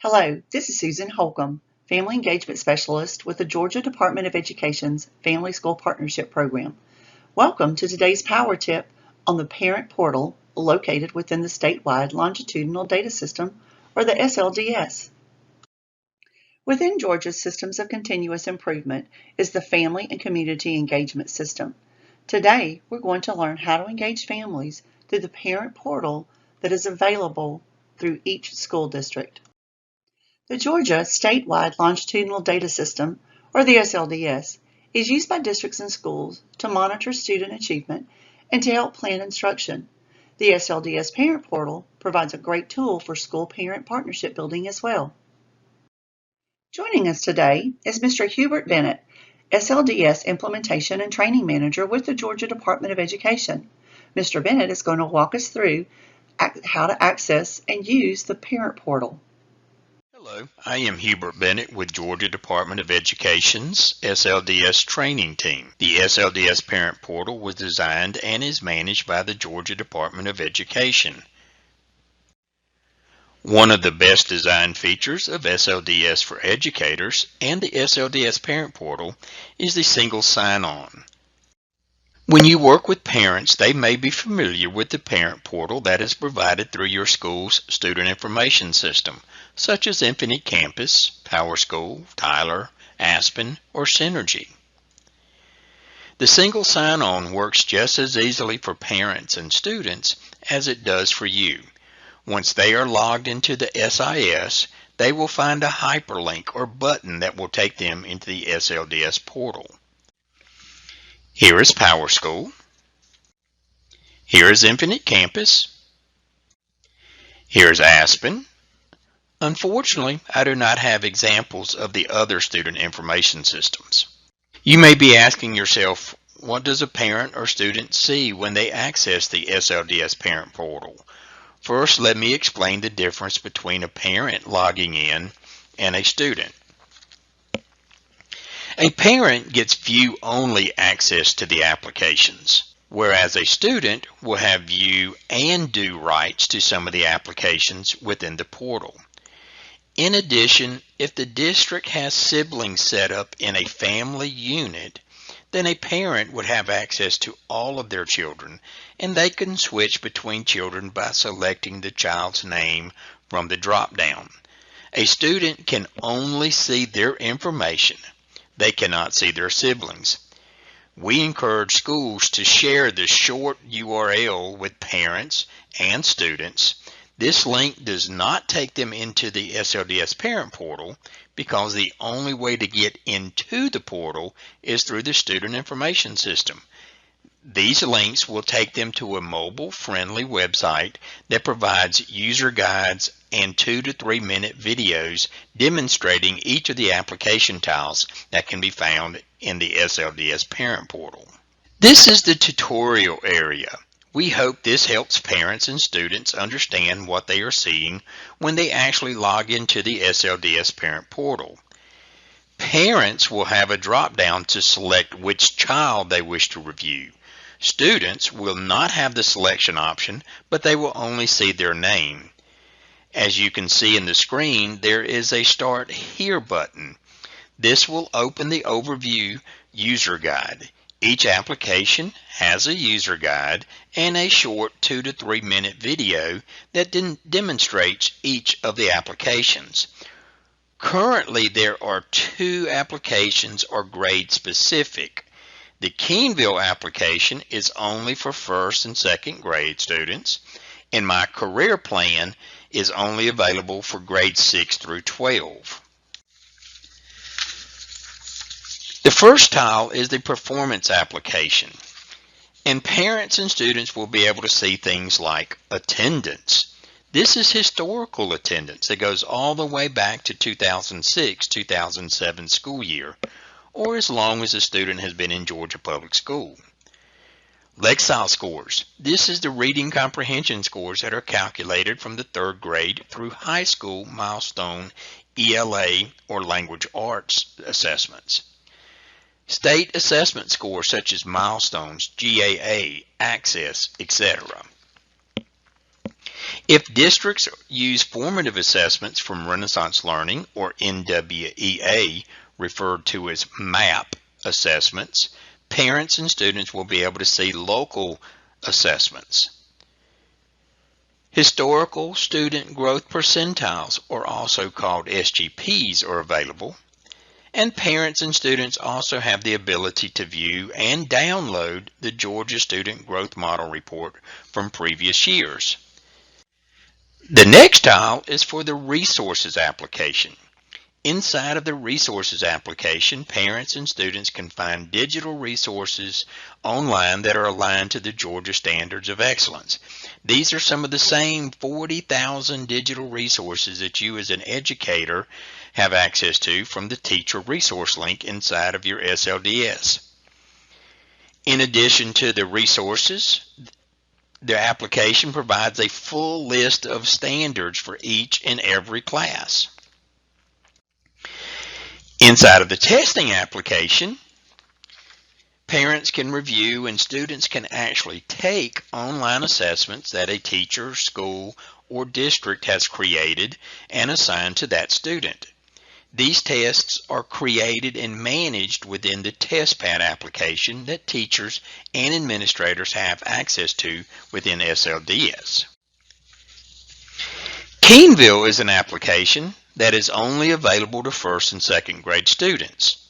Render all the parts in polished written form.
Hello, this is Susan Holcomb, Family Engagement Specialist with the Georgia Department of Education's Family School Partnership Program. Welcome to today's Power Tip on the Parent Portal located within the statewide Longitudinal Data System, or the SLDS. Within Georgia's Systems of Continuous Improvement is the Family and Community Engagement System. Today, we're going to learn how to engage families through the Parent Portal that is available through each school district. The Georgia Statewide Longitudinal Data System, or the SLDS, is used by districts and schools to monitor student achievement and to help plan instruction. The SLDS Parent Portal provides a great tool for school-parent partnership building as well. Joining us today is Mr. Hubert Bennett, SLDS Implementation and Training Manager with the Georgia Department of Education. Mr. Bennett is going to walk us through how to access and use the Parent Portal. Hello, I am Hubert Bennett with Georgia Department of Education's SLDS training team. The SLDS Parent Portal was designed and is managed by the Georgia Department of Education. One of the best design features of SLDS for educators and the SLDS Parent Portal is the single sign-on. When you work with parents, they may be familiar with the Parent Portal that is provided through your school's student information system, such as Infinite Campus, PowerSchool, Tyler, Aspen, or Synergy. The single sign-on works just as easily for parents and students as it does for you. Once they are logged into the SIS, they will find a hyperlink or button that will take them into the SLDS portal. Here is PowerSchool. Here is Infinite Campus. Here is Aspen. Unfortunately, I do not have examples of the other student information systems. You may be asking yourself, what does a parent or student see when they access the SLDS Parent Portal? First, let me explain the difference between a parent logging in and a student. A parent gets view-only access to the applications, whereas a student will have view and do rights to some of the applications within the portal. In addition, if the district has siblings set up in a family unit, then a parent would have access to all of their children, and they can switch between children by selecting the child's name from the drop-down. A student can only see their information. They cannot see their siblings. We encourage schools to share the short URL with parents and students. This link does not take them into the SLDS Parent Portal because the only way to get into the portal is through the Student Information System. These links will take them to a mobile-friendly website that provides user guides and 2 to 3 minute videos demonstrating each of the application tiles that can be found in the SLDS Parent Portal. This is the tutorial area. We hope this helps parents and students understand what they are seeing when they actually log into the SLDS Parent Portal. Parents will have a drop-down to select which child they wish to review. Students will not have the selection option, but they will only see their name. As you can see in the screen, there is a Start Here button. This will open the Overview User Guide. Each application has a user guide and a short 2 to 3 minute video that demonstrates each of the applications. Currently, there are 2 applications are grade specific. The Keenville application is only for 1st and 2nd grade students, and my career plan is only available for grades 6 through 12. The first tile is the performance application, and parents and students will be able to see things like attendance. This is historical attendance that goes all the way back to 2006-2007 school year, or as long as a student has been in Georgia Public School. Lexile scores. This is the reading comprehension scores that are calculated from the 3rd grade through high school milestone ELA or language arts assessments. State assessment scores such as milestones, GAA, access, etc. If districts use formative assessments from Renaissance Learning or NWEA, referred to as MAP assessments, parents and students will be able to see local assessments. Historical Student Growth Percentiles, or also called SGPs, are available, and parents and students also have the ability to view and download the Georgia Student Growth Model Report from previous years. The next tile is for the Resources application. Inside of the Resources application, parents and students can find digital resources online that are aligned to the Georgia Standards of Excellence. These are some of the same 40,000 digital resources that you as an educator have access to from the Teacher Resource link inside of your SLDS. In addition to the resources, the application provides a full list of standards for each and every class. Inside of the testing application, parents can review and students can actually take online assessments that a teacher, school, or district has created and assigned to that student. These tests are created and managed within the TestPad application that teachers and administrators have access to within SLDS. Ville is an application that is only available to first and second grade students.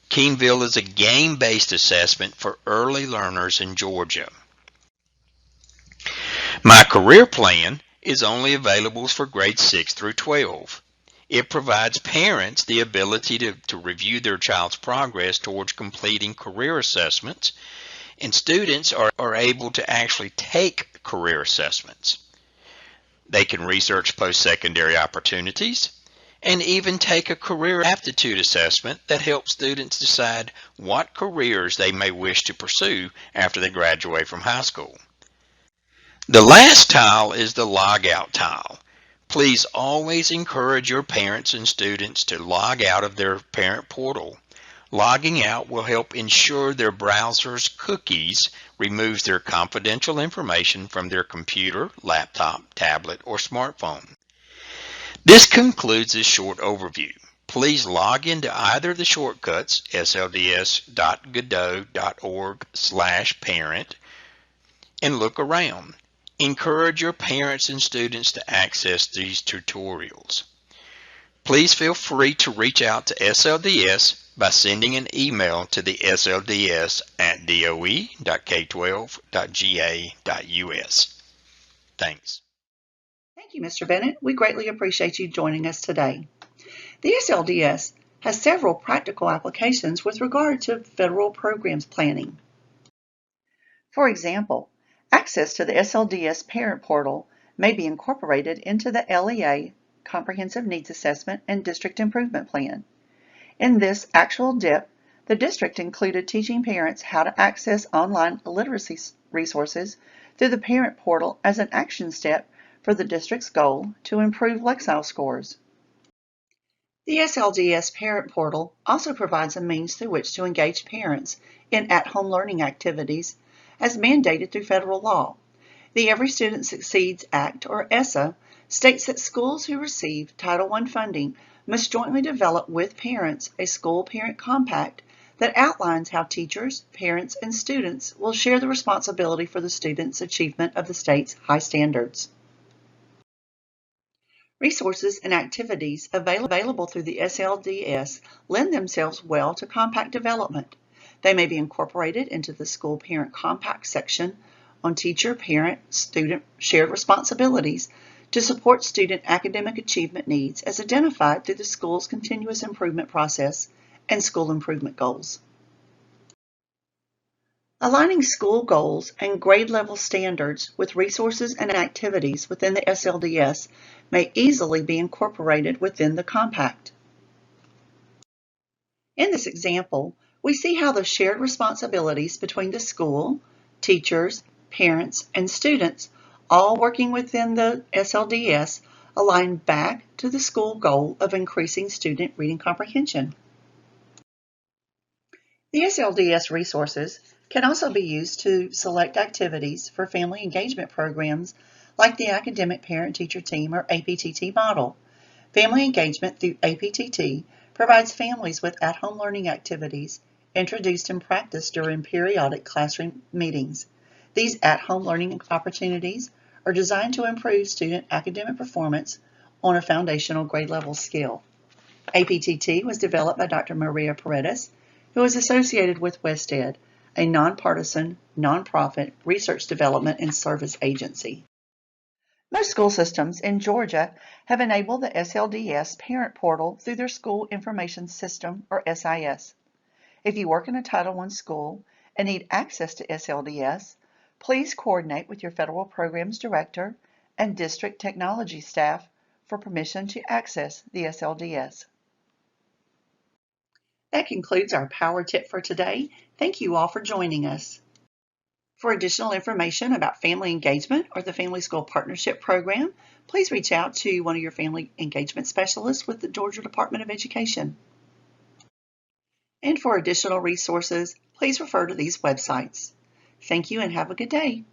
Ville is a game-based assessment for early learners in Georgia. My Career Plan is only available for grades 6 through 12. It provides parents the ability to review their child's progress towards completing career assessments, and students are able to actually take career assessments. They can research post-secondary opportunities and even take a career aptitude assessment that helps students decide what careers they may wish to pursue after they graduate from high school. The last tile is the Logout tile. Please always encourage your parents and students to log out of their parent portal. Logging out will help ensure their browser's cookies removes their confidential information from their computer, laptop, tablet, or smartphone. This concludes this short overview. Please log into either of the shortcuts, slds.godot.org/parent, and look around. Encourage your parents and students to access these tutorials. Please feel free to reach out to SLDS by sending an email to the slds@doe.k12.ga.us. Thanks. Thank you, Mr. Bennett. We greatly appreciate you joining us today. The SLDS has several practical applications with regard to federal programs planning. For example, access to the SLDS Parent Portal may be incorporated into the LEA Comprehensive Needs Assessment and District Improvement Plan. In this actual DIP, the district included teaching parents how to access online literacy resources through the Parent Portal as an action step for the district's goal to improve Lexile scores. The SLDS Parent Portal also provides a means through which to engage parents in at-home learning activities as mandated through federal law. The Every Student Succeeds Act, or ESSA, states that schools who receive Title I funding must jointly develop with parents a school-parent compact that outlines how teachers, parents, and students will share the responsibility for the students' achievement of the state's high standards. Resources and activities available through the SLDS lend themselves well to compact development. They may be incorporated into the School Parent Compact section on teacher, parent, student shared responsibilities to support student academic achievement needs as identified through the school's continuous improvement process and school improvement goals. Aligning school goals and grade level standards with resources and activities within the SLDS may easily be incorporated within the compact. In this example, we see how the shared responsibilities between the school, teachers, parents, and students, all working within the SLDS, align back to the school goal of increasing student reading comprehension. The SLDS resources can also be used to select activities for family engagement programs like the Academic Parent-Teacher Team or APTT model. Family engagement through APTT provides families with at-home learning activities introduced and practiced during periodic classroom meetings. These at-home learning opportunities are designed to improve student academic performance on a foundational grade level skill. APTT was developed by Dr. Maria Paredes, who is associated with WestEd, a nonpartisan, nonprofit research development and service agency. Most school systems in Georgia have enabled the SLDS Parent Portal through their School Information System, or SIS. If you work in a Title I school and need access to SLDS, please coordinate with your Federal Programs Director and District Technology staff for permission to access the SLDS. That concludes our Power Tip for today. Thank you all for joining us. For additional information about family engagement or the Family School Partnership Program, please reach out to one of your family engagement specialists with the Georgia Department of Education. And for additional resources, please refer to these websites. Thank you and have a good day.